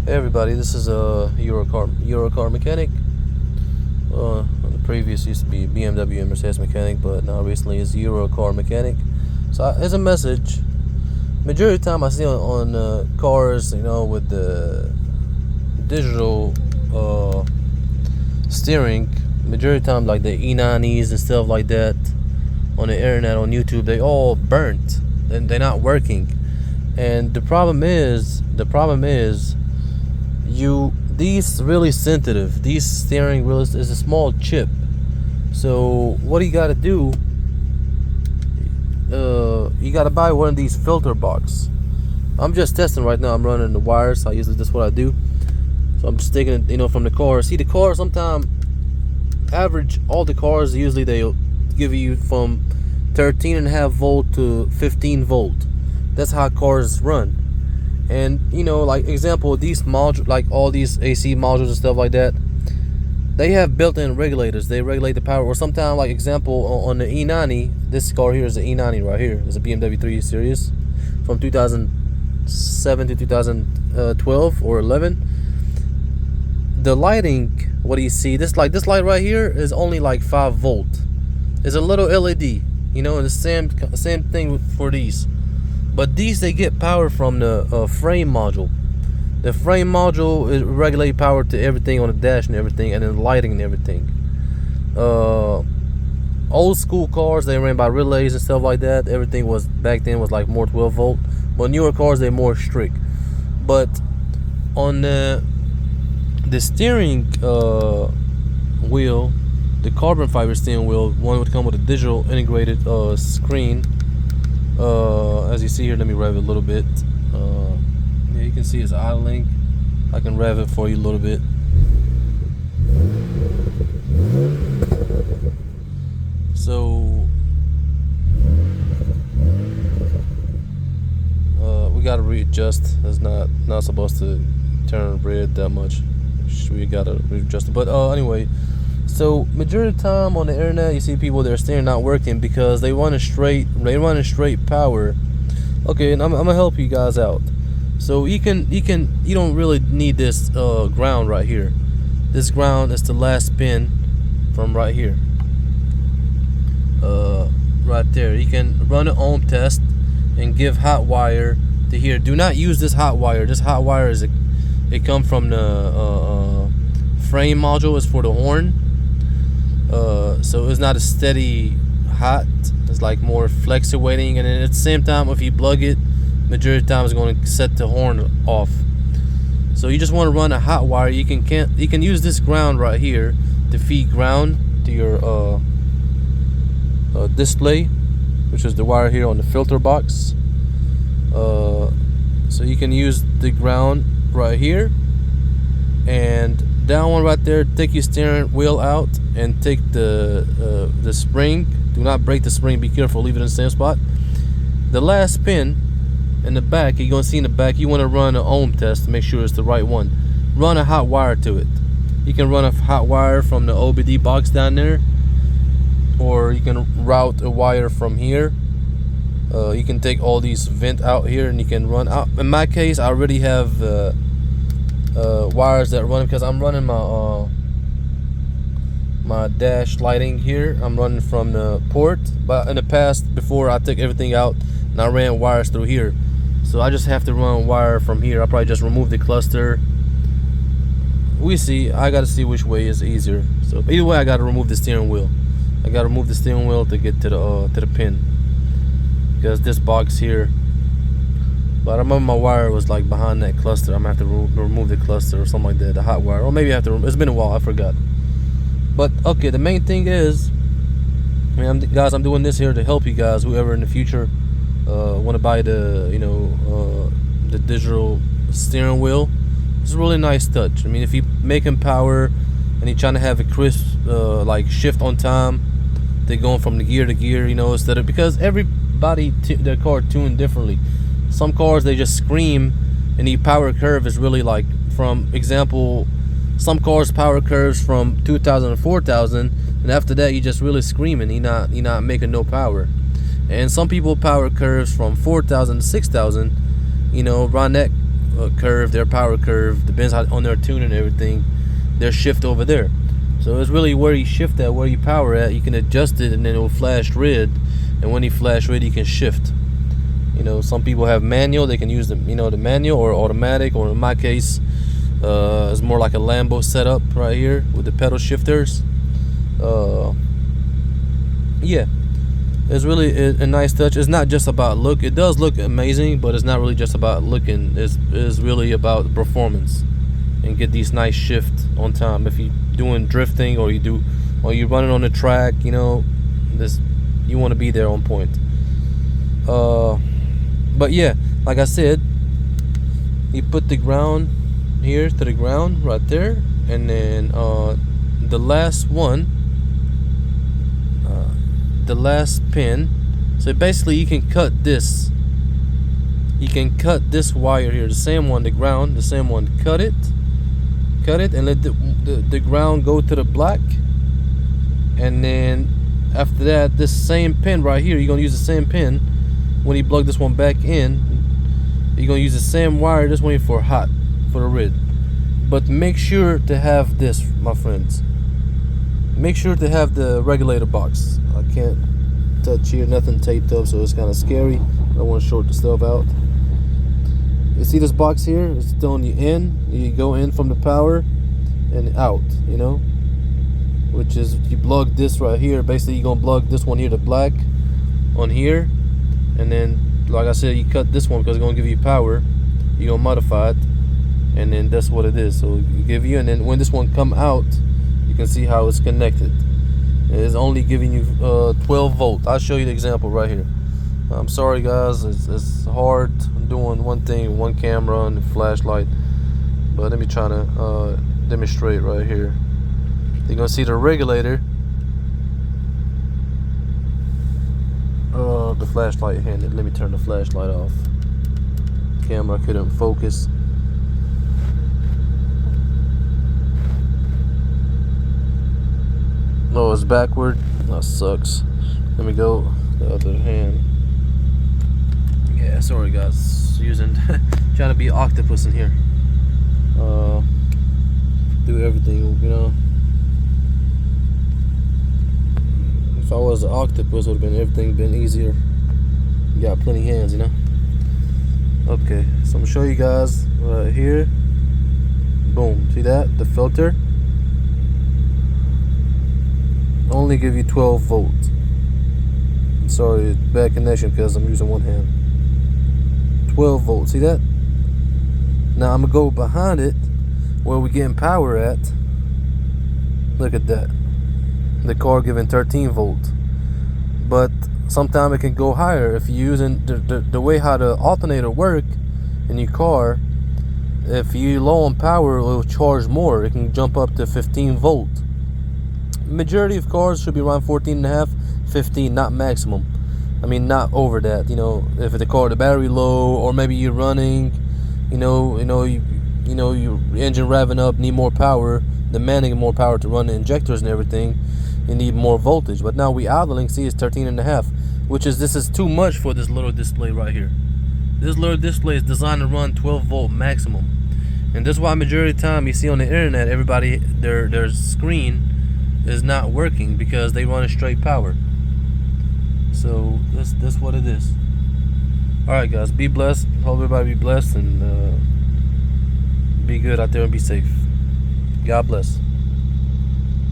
Hey everybody, this is a Eurocar mechanic. The previous used to be BMW and Mercedes mechanic, but now recently is Eurocar mechanic. So as a message, majority of the time I see on cars, with the digital steering, majority of the time like the e90s and stuff like that on the internet, on YouTube, they all burnt and they're not working. And the problem is these really sensitive. These steering wheels is a small chip. So what you gotta do? You gotta buy one of these filter box. I'm just testing right now. I'm running the wires. That's what I do. So I'm just taking it, from the car. See, the car sometimes average. All the cars usually they'll give you from 13.5 volt to 15 volt. That's how cars run. And like example, these modules, like all these AC modules and stuff like that, they have built-in regulators. They regulate the power. Or sometimes, like example, on the E90, this car here is the E90 right here. It's a BMW 3 Series from 2007 to 2012 or 11. The lighting, what do you see? This light right here is only like 5 volt. It's a little LED. And the same thing for these. But these, they get power from the frame module. The frame module is regulate power to everything on the dash and everything, and then lighting and everything. Old school cars, they ran by relays and stuff like that. Everything was back then was like more 12 volt. But newer cars, they're more strict. But on the steering wheel, the carbon fiber steering wheel, one would come with a digital integrated screen. As you see here, let me rev it a little bit. Yeah, you can see it's idling. I can rev it for you a little bit. So we gotta readjust. It's not supposed to turn red that much. We gotta readjust it. But anyway. So majority of the time on the internet, you see people, their steering not working because they run a straight power. Okay, and I'm gonna help you guys out. So you don't really need this ground right here. This ground is the last pin from right here. Right there. You can run an ohm test and give hot wire to here. Do not use this hot wire. This hot wire it comes from the frame module. Is for the horn. So it's not a steady hot. It's like more fluctuating, and then at the same time, if you plug it, majority of the time it's going to set the horn off. So you just want to run a hot wire. You can use this ground right here to feed ground to your display, which is the wire here on the filter box. So you can use the ground right here, and that one right there, take your steering wheel out and take the spring. Do not break the spring. Be careful. Leave it in the same spot. The last pin in the back, you're going to see in the back, you want to run an ohm test to make sure it's the right one. Run a hot wire to it. You can run a hot wire from the OBD box down there, or you can route a wire from here. You can take all these vent out here and you can run out. In my case, I already have wires that run because I'm running my dash lighting here. I'm running from the port, but in the past, before I took everything out and I ran wires through here, so I just have to run wire from here. I'll probably just remove the cluster. We see. I gotta see which way is easier. So either way, I gotta remove the steering wheel. I gotta remove the steering wheel to get to the pin, because this box here. But I remember my wire was like behind that cluster. I'm gonna have to remove the cluster or something like that, the hot wire, or maybe I have to. It's been a while, I forgot. But okay, the main thing is, guys, I'm doing this here to help you guys. Whoever in the future want to buy the the digital steering wheel, it's a really nice touch. I mean, if you making power and you're trying to have a crisp like shift on time, they're going from the gear to gear, instead of, because everybody their car tuned differently. Some cars, they just scream, and the power curve is really like, from example, some cars power curves from 2,000 to 4,000, and after that you just really screaming. You're not making no power. And some people power curves from 4,000 to 6,000. Around that curve, their power curve, depends on their tuning and everything, their shift over there. So it's really where you shift at, where you power at. You can adjust it, and then it will flash red. And when you flash red, you can shift. You know, some people have manual. They can use the the manual or automatic. Or in my case, it's more like a Lambo setup right here with the pedal shifters. Yeah, it's really a nice touch. It's not just about look. It does look amazing, but it's not really just about looking. It's really about performance and get these nice shift on time. If you're doing drifting or you're running on the track, you want to be there on point. But yeah, like I said, you put the ground here to the ground right there, and then the last one, the last pin. So basically you can cut this wire here, the same one, the ground, the same one, cut it and let the ground go to the black. And then after that, this same pin right here, you're gonna use the same pin when you plug this one back in. You're gonna use the same wire, this one for hot, for the red. But make sure to have this, my friends. Make sure to have the regulator box. I can't touch here, nothing taped up, so it's kind of scary. I don't want to short the stuff out. You see this box here? It's telling you in. You go in from the power and out, which is, you plug this right here. Basically, you're gonna plug this one here to black on here, and then, like I said, you cut this one because it's gonna give you power. You're gonna modify it, and then that's what it is. So you give you, and then when this one come out, you can see how it's connected. It's only giving you 12 volt. I'll show you the example right here. I'm sorry guys, it's hard doing one thing, one camera and a flashlight, but let me try to demonstrate right here. You're gonna see the regulator, the flashlight handed. Let me turn the flashlight off. Camera couldn't focus. Oh, it's backward. That sucks. Let me go the other hand. Yeah, sorry guys. Trying to be octopus in here. Do everything, If I was an octopus, would have been everything been easier. You got plenty hands, Okay, so I'm gonna show you guys right here. Boom. See that? The filter only give you 12 volts. Sorry, bad connection because I'm using one hand. 12 volts. See that? Now I'm gonna go behind it where we're getting power at. Look at that. The car giving 13 volts. But sometimes it can go higher if you're using the way how the alternator work in your car. If you're low on power, it will charge more. It can jump up to 15 volt. Majority of cars should be around 14 and a half, 15, not maximum. I mean, not over that. If the car, the battery low, or maybe you're running, your engine revving up, need more power, demanding more power to run the injectors and everything. You need more voltage. But now we idling, see, it's 13 and a half, this is too much for this little display right here. This little display is designed to run 12 volt maximum, and that's why majority of the time you see on the internet, everybody their screen is not working because they run a straight power. So that's what it is. Alright guys, be blessed. Hope everybody be blessed, and be good out there and be safe. God bless.